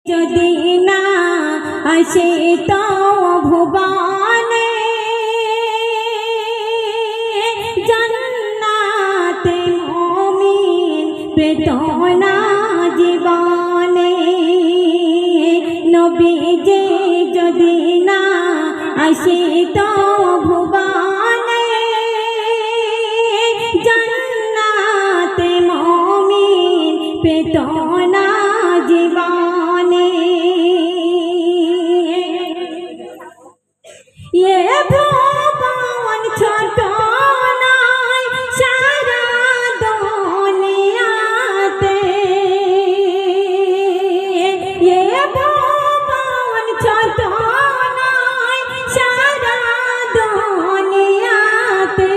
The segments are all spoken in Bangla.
যদি না আসে তো ভুবনে জান্নাতে মুমিন পেত না জীবনে। নবীজি যদি না আসে তো ভুবনে জান্নাতে মুমিন পেত না জীবনে। ये भुवन ছোট নয় সারা দুনিয়াতে, ये भुवन ছোট নয় সারা দুনিয়াতে।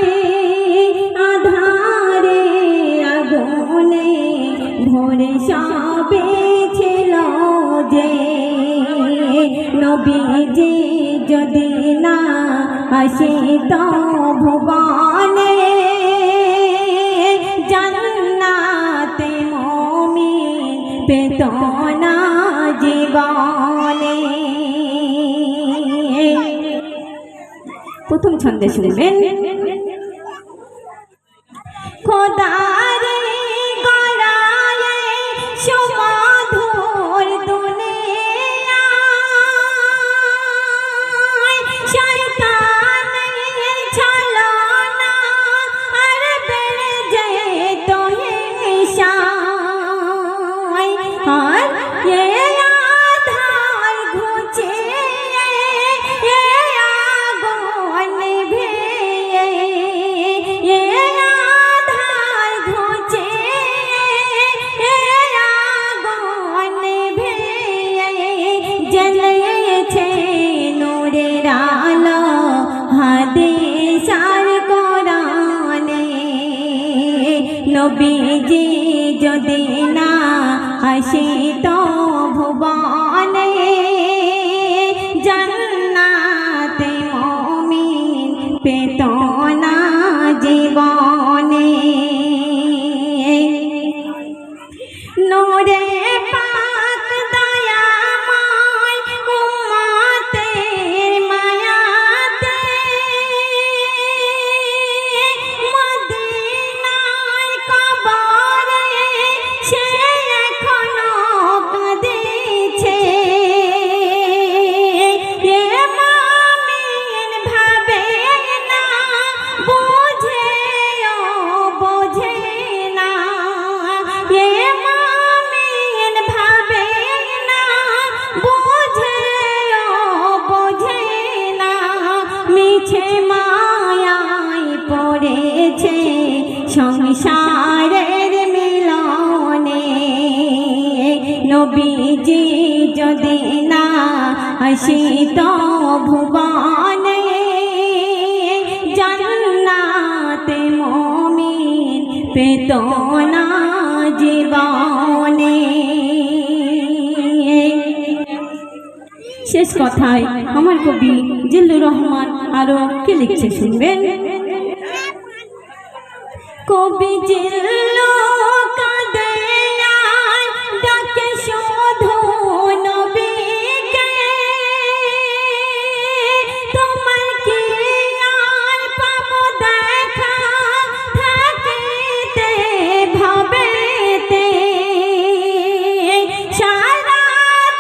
আধারে আগুনে ভরে সবে ছিল যে, নবীজি যদি না আসে তো ভুবনে জান্নাতে মুমিন পেত না জীবনে। প্রথম ছন্দে শুনবেন। খোদারে গড়ালে সুমধুর দুনিয়া, শয়তানের ছলনা আর বেড়ে যেত হিংসায়। আর এ আধার ঘুচিয়ে এ আগুন নিভিয়ে, এ আধার ঘুচিয়ে এ আগুন নিভিয়ে জ্বলেছে নূরের আলো হাদিস আর কোরআনে। নবীজি যদি না আসে তো ভুবনে জান্নাতে মুমিন পেত না জীবনে। নূরে পাক দয়াময় উম্মতের মায়াতে, মদিনার কবরে সে এখনো কাঁদিছে। এ মুমিন ভাবে না বোঝে ও বোঝে না, এ মুমিন ভাবে না বোঝে ও বোঝে না। মিছে মায়ায় পড়েছে সংসারের মিলনে। নবীজি যদি না আসে তো ভুবনে জান্নাতে মুমিন পেত না জীবনে। শেষ কথায় আমার কবি জিল্লুর রহমান আরো কি লিখছে শুনবেন। কবি জিল্লু কাঁদে আর ডাকে শুধু নবীকে, তোমার কি আর পাবো দেখা থাকিতে ভবেতে। সারা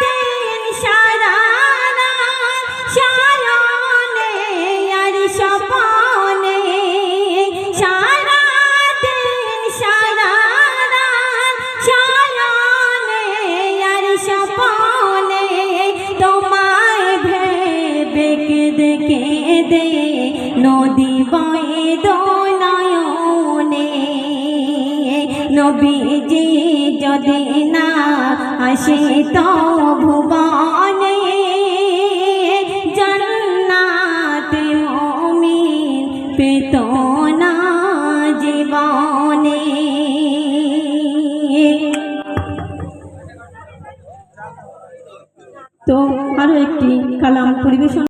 দিন সারা রাত শয়নে আর স্বপনে, সারা দিন সারা রাত শয়নে আর স্বপনে। তোমায় ভেবে কেঁদে কেঁদে নদী বয়ে দো নয়নে। নবীজি যদি না আসে তো ভুবনে জান্নাতে মুমিন পেত